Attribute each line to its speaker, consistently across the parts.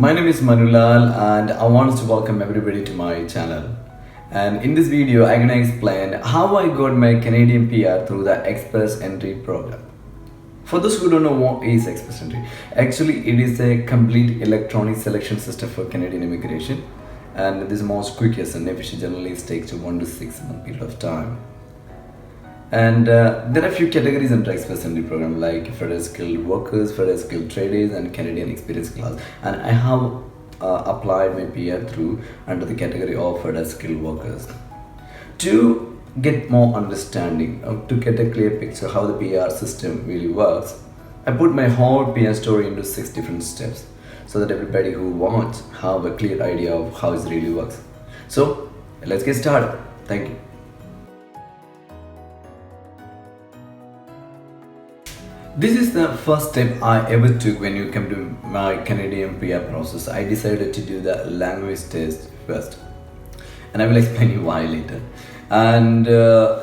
Speaker 1: My name is Manulal and I want to welcome everybody to my channel. And in this video, I'm gonna explain how I got my Canadian PR through the Express Entry program. For those who don't know what is Express Entry, actually it is a complete electronic selection system for Canadian immigration, and this is most quickest and efficient. Generally it takes to 1 to 6 month period of time. And there are a few categories in the Express Entry program, like federal skilled workers, federal skilled traders, and Canadian experience class. And I have applied my PR through under the category of federal skilled workers. To get more understanding, to get a clear picture how the PR system really works, I put my whole PR story into 6 different steps, so that everybody who wants have a clear idea of how it really works. So let's get started. Thank you. This is the first step I ever took when you come to my Canadian PR process. I decided to do the language test first, and I will explain you why later. And to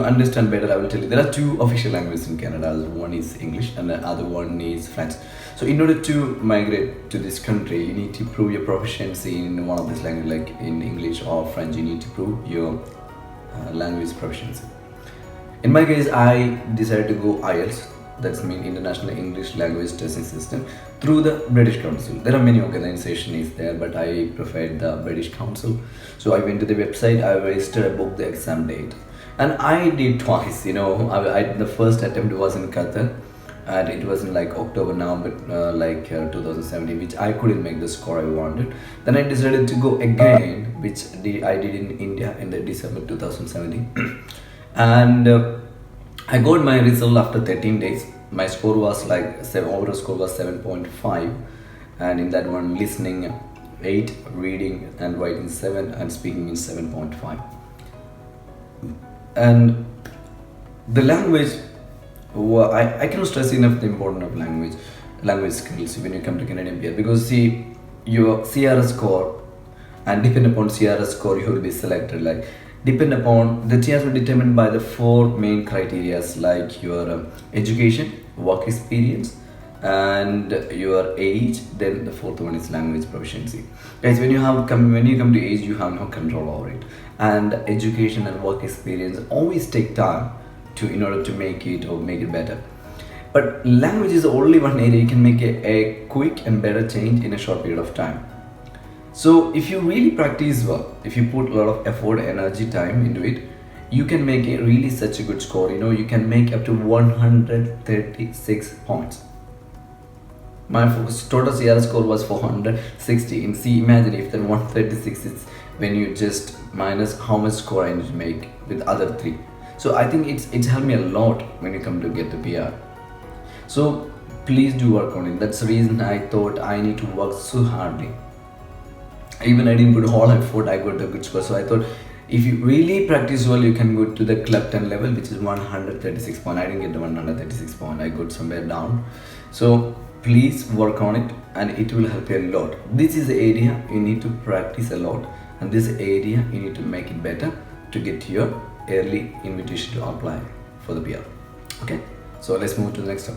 Speaker 1: understand better, I will tell you there are 2 official languages in Canada. One is English and the other one is French. So in order to migrate to this country, you need to prove your proficiency in one of these languages, like in English or French. You need to prove your language proficiency. In my case, I decided to go IELTS, that's mean International English Language Testing System, through the British Council. There are many organizations there, but I preferred the British Council. So I went to the website, I registered, I booked the exam date. And I did twice, the first attempt was in Qatar, and it was in like October, November, 2017, which I couldn't make the score I wanted. Then I decided to go again, which I did in India in the December 2017. And I got my result after 13 days. My score was like overall score was 7.5, and in that one, listening 8, reading and writing 7, and speaking is 7.5. And the language, I cannot stress enough the importance of language skills when you come to Canadian PR, because see, your CRS score, and depend upon CRS score you will be selected. Like depend upon the TRs will be determined by the 4 main criteria, like your education, work experience, and your age. Then the 4th one is language proficiency. Guys, when you come to age, you have no control over it, and education and work experience always take time in order to make it better. But language is only one area you can make a quick and better change in a short period of time. So if you really practice well, if you put a lot of effort, energy, time into it, you can make a really such a good score. You can make up to 136 points. My total CR score was 460. And see, imagine if that 136 is when you just minus how much score I need to make with other 3. So I think it's helped me a lot when you come to get the PR. So please do work on it. That's the reason I thought I need to work so hardly. Even I didn't put all effort, I got a good score. So I thought if you really practice well, you can go to the club 10 level, which is 136 point. I didn't get the 136 point, I got somewhere down. So please work on it, and it will help you a lot. This is the area you need to practice a lot, and this area you need to make it better to get your early invitation to apply for the PR. Okay, so let's move to the next step.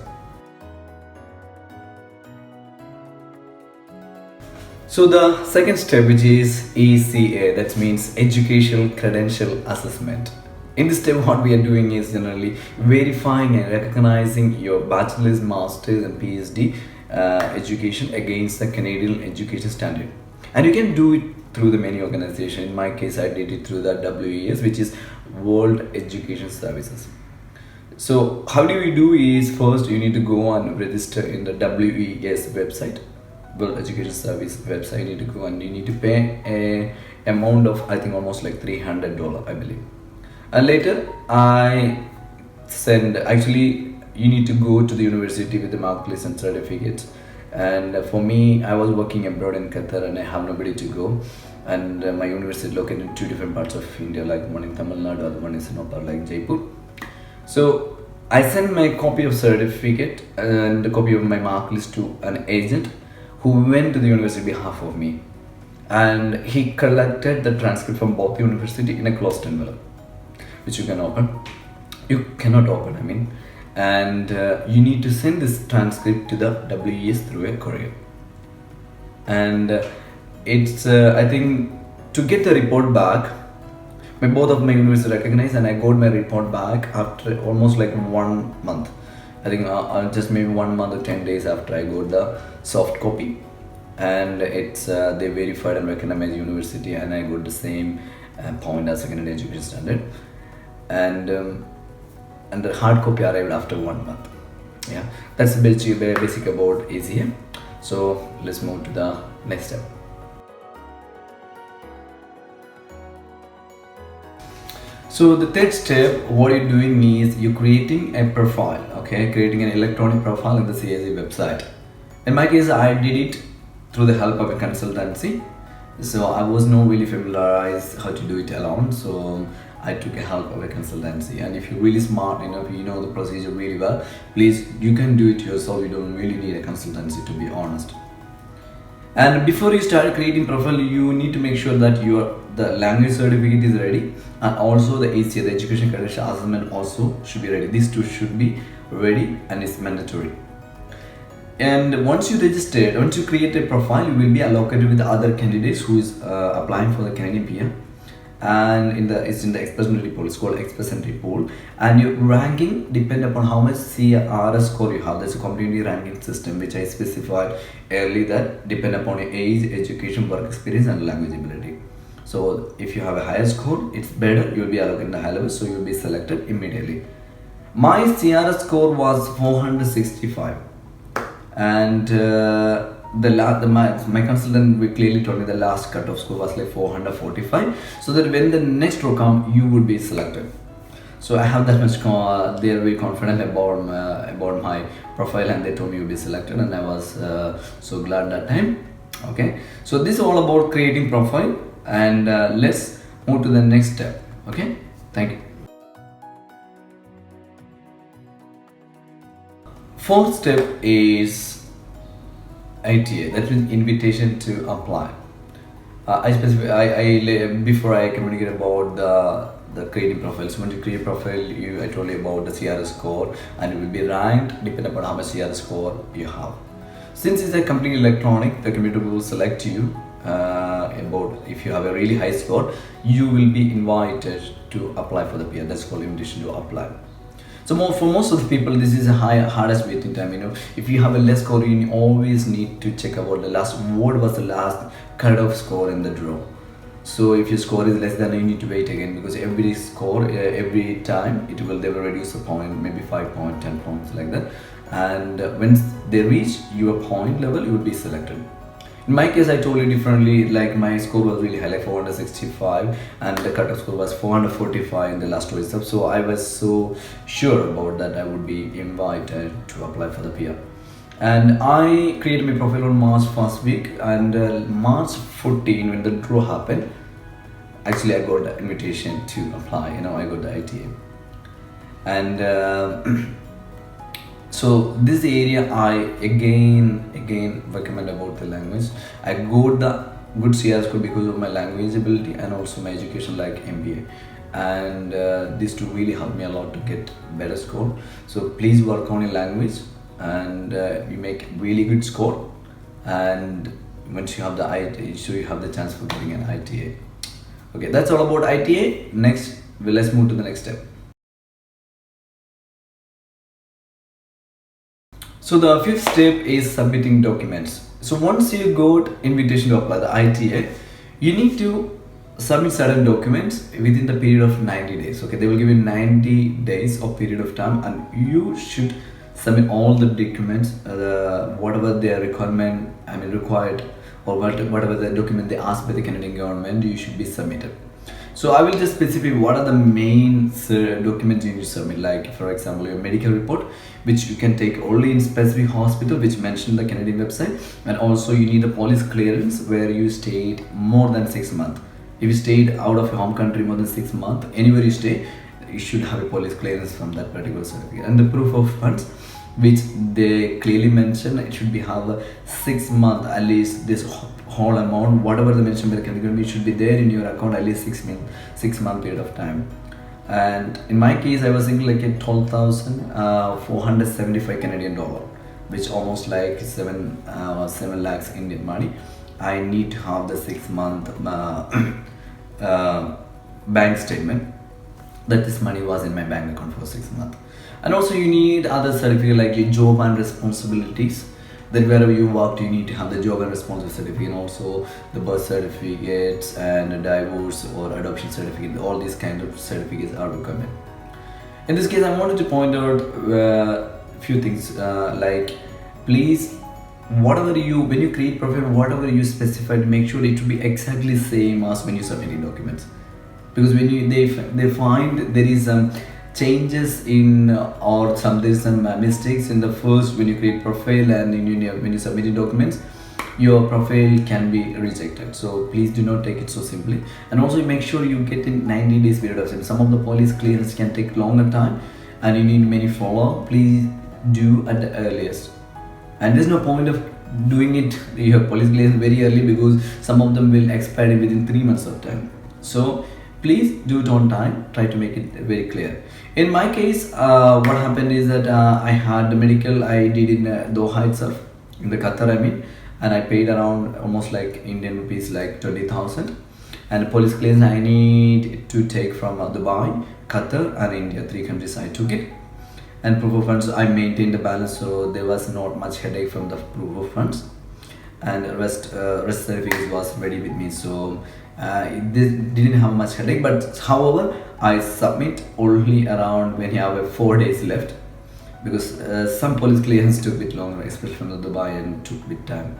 Speaker 1: So the second step, which is ECA, that means Educational Credential Assessment. In this step, what we are doing is generally verifying and recognizing your bachelor's, master's and PhD education against the Canadian education standard. And you can do it through the many organizations. In my case, I did it through the WES, which is World Education Services. So how do we do is, first you need to go and register in the WES website, World Education Service website. You need to go and you need to pay a amount of, I think, almost like $300, I believe. And later you need to go to the university with the mark list and certificates. And for me, I was working abroad in Qatar and I have nobody to go. And my university is located in 2 different parts of India, like one in Tamil Nadu, other one is in like Jaipur. So I sent my copy of certificate and a copy of my mark list to an agent who went to the university on behalf of me, and he collected the transcript from both university in a closed envelope, which you cannot open, and you need to send this transcript to the WES through a courier. and it's I think to get the report back, both of my universities recognized, and I got my report back after almost like 1 month. I think just maybe 1 month or 10 days after I got the soft copy, and it's they verified and recognized my university, and I got the same point as secondary education standard, and and the hard copy arrived after 1 month. Yeah, that's basic about ACA. So let's move to the next step. So the third step, what you're doing is you're creating a profile, okay? Creating an electronic profile in the CAC website. In my case, I did it through the help of a consultancy. So I was not really familiarized how to do it alone. So I took a help of a consultancy. And if you're really smart enough, you know the procedure really well, please, you can do it yourself. You don't really need a consultancy, to be honest. And before you start creating profile, you need to make sure that the language certificate is ready, and also the ACA, the education credential assessment, also should be ready. These two should be ready, and it's mandatory. And once you create a profile, you will be allocated with the other candidates who is applying for the Canadian PR, and it's in the express entry pool. It's called express entry pool, and your ranking depend upon how much CRS score you have. That's a community ranking system which I specified earlier, that depend upon your age, education, work experience, and language ability. So if you have a higher score, it's better, you'll be allocated in the high level, so you'll be selected immediately. My CRS score was 465, and my consultant clearly told me the last cutoff score was like 445, so that when the next row come, you would be selected. So I have that much they are very confident about my profile, and they told me you'll be selected, and I was so glad that time. Okay, so this is all about creating profile, and let's move to the next step. Okay, thank you. Fourth step is ITA, that means invitation to apply. Before I communicate about the creating profile. So when you create a profile, I told you about the CRS score, and it will be ranked depending upon how much CRS score you have. Since it's a completely electronic, the computer will select you about if you have a really high score, you will be invited to apply for the PR. That's called invitation to apply. So for most of the people, this is a hardest waiting time. If you have a less score, you always need to check about what was the last cutoff score in the draw. So if your score is less than, you need to wait again, because every score, every time they will reduce a point, maybe 5 points, 10 points, like that. And when they reach your point level, you will be selected. In my case, I told you differently. Like my score was really high, like 465, and the cutoff score was 445 in the last two itself. So I was so sure about that I would be invited to apply for the PR. And I created my profile on March 1st week, and March 14, when the draw happened, actually I got the invitation to apply. I got the ITA, and so this area I again recommend about the language. I got the good CR score because of my language ability and also my education, like MBA, and these two really helped me a lot to get better score. So please work on your language, and you make really good score, and once you have the ITA, so you have the chance for getting an ITA. Okay, that's all about ITA. Next, let's move to the next step. So the fifth step is submitting documents. So once you got invitation to apply the ITA, you need to submit certain documents within the period of 90 days. Okay, they will give you 90 days of period of time, and you should submit all the documents, whatever their required, or whatever the document they asked by the Canadian government, you should be submitted. So I will just specify what are the main documents you need to submit. Like for example, your medical report, which you can take only in specific hospital, which mentioned the Canadian website, and also you need a police clearance where you stayed more than 6 months. If you stayed out of your home country more than 6 months, anywhere you stay, you should have a police clearance from that particular certificate. And the proof of funds, which they clearly mention, it should be have 6 months at least. This whole amount, whatever they mentioned by the Canadian government, should be there in your account at least 6 month period of time. And in my case, I was thinking like a 12,475 Canadian dollar. which almost like 7 lakhs Indian money. I need to have the 6 month bank statement that this money was in my bank account for 6 months. And also you need other certificate like your job and responsibilities, that wherever you worked you need to have the job and responsibility certificate, and also the birth certificates and a divorce or adoption certificate. All these kind of certificates are required. In this case I wanted to point out few things, like please, whatever you, when you create profile, whatever you specified, make sure it will be exactly same as when you submitting documents. Because when you they find there is some changes in or there's some mistakes in the first when you create profile, and when you submit documents, your profile can be rejected. So please do not take it so simply. And also make sure you get in 90 days period of time. Some of the police clearance can take longer time and you need many follow. Please do at the earliest. And there's no point of doing it your police clearance very early, because some of them will expire within 3 months of time. So please do it on time. Try to make it very clear. In my case, what happened is that I had the medical I did in Doha itself, in the Qatar I mean, and I paid around almost like Indian rupees like 20,000. And the police clearance I need to take from Dubai, Qatar and India, 3 countries I took it. And proof of funds I maintained the balance, so there was not much headache from the proof of funds, and rest certificates was ready with me. So it didn't have much headache. But however, I submit only around when you have 4 days left, because some police clearance took a bit longer, especially from the Dubai, and took a bit time.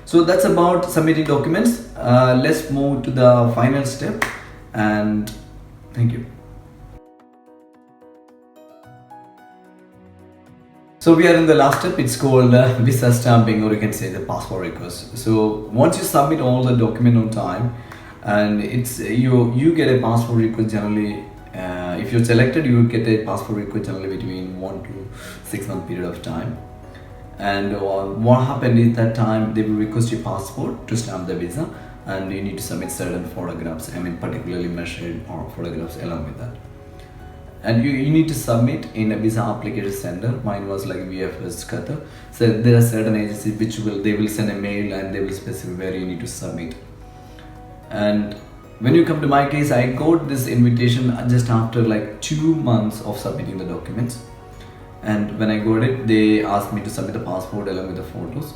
Speaker 1: So that's about submitting documents. Let's move to the final step, and thank you. So we are in the last step. It's called visa stamping, or you can say the passport request. So once you submit all the document on time, and it's you get a passport request generally. If you're selected, you will get a passport request generally between 1 to 6 month period of time. And what happened is that time they will request your passport to stamp the visa, and you need to submit certain photographs. I mean, particularly measured or photographs along with that. And you need to submit in a visa application center. Mine was like VFS Qatar. So there are certain agencies which they will send a mail and they will specify where you need to submit. And when you come to my case, I got this invitation just after like 2 months of submitting the documents. And when I got it, they asked me to submit the passport along with the photos.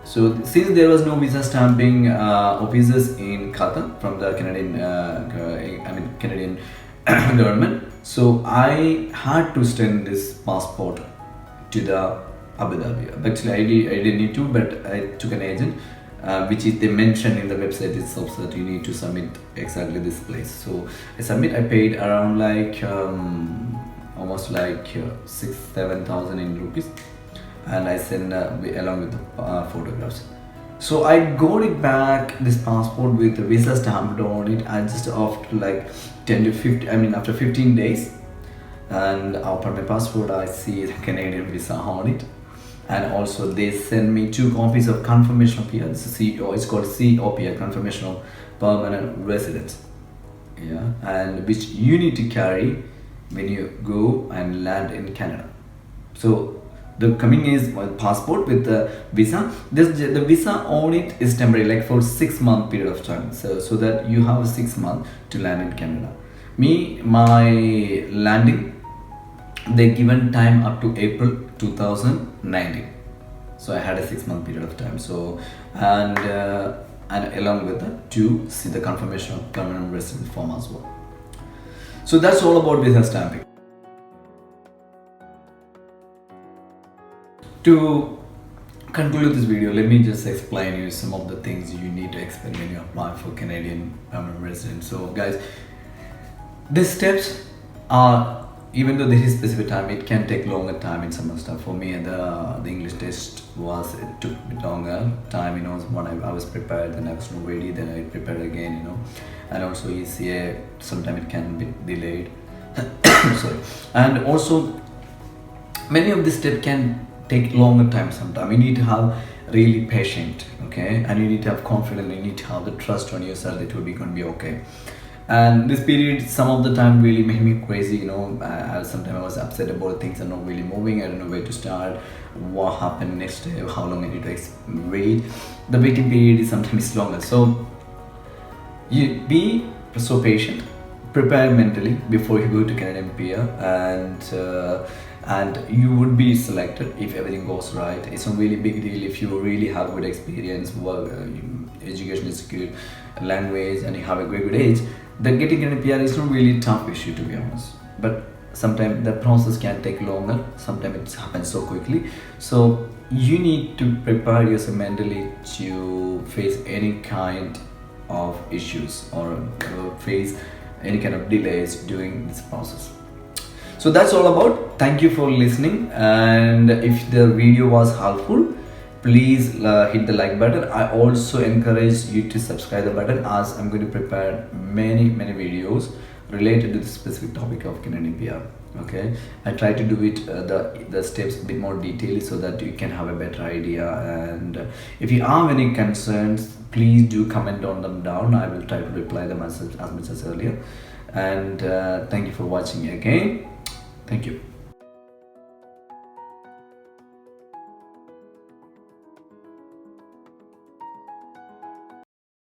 Speaker 1: So since there was no visa stamping offices in Qatar from the Canadian government, so I had to send this passport to the Abu Dhabi. Actually, I didn't need to, but I took an agent, which is they mentioned in the website itself that you need to submit exactly this place. So I paid around like almost like 6,000-7,000 in rupees, and I sent along with the photographs. So I got it back, this passport with the visa stamped on it, and just after like 10 to 15, I mean after 15 days, and after my passport I see the Canadian visa on it. And also they send me 2 copies of confirmation of PR. This is it's called COPR, confirmation of permanent residence. Yeah, and which you need to carry when you go and land in Canada. So the coming is my passport with the visa. The visa on it is temporary, like for 6 month period of time. So that you have 6 months to land in Canada. My landing, they given time up to April 2019. So I had a 6 month period of time. So and along with that to see the confirmation of permanent resident form as well. So that's all about visa stamping. To conclude this video, let me just explain you some of the things you need to expect when you apply for Canadian permanent residence. So guys, these steps are, even though there is specific time, it can take longer time in some stuff. For me, the English test it took a bit longer time, when I was prepared, then I was not ready, then I prepared again, and also ECA, sometimes it can be delayed. Sorry. And also many of these steps can take longer time sometimes. You need to have really patient, okay, and you need to have confidence, you need to have the trust on yourself that it will be going to be okay. And this period some of the time really made me crazy, sometimes I was upset about things are not really moving. I don't know where to start, what happened next day, how long I need to wait. The waiting period is sometimes longer. So you be so patient, prepare mentally before you go to Canadian PR, and you would be selected if everything goes right. It's a really big deal if you really have good experience, work, education is good, language, and you have a good age. Then getting an PR is not really tough issue, to be honest. But sometimes the process can take longer. Sometimes it happens so quickly. So you need to prepare yourself mentally to face any kind of issues, or face any kind of delays during this process. So that's all about. Thank you for listening, and if the video was helpful, please hit the like button. I also encourage you to subscribe the button, as I'm going to prepare many videos related to the specific topic of Canadian PR. Okay, I try to do it the steps a bit more detailed so that you can have a better idea. And if you have any concerns, please do comment on them down. I will try to reply them as much as earlier. And thank you for watching again. Thank you.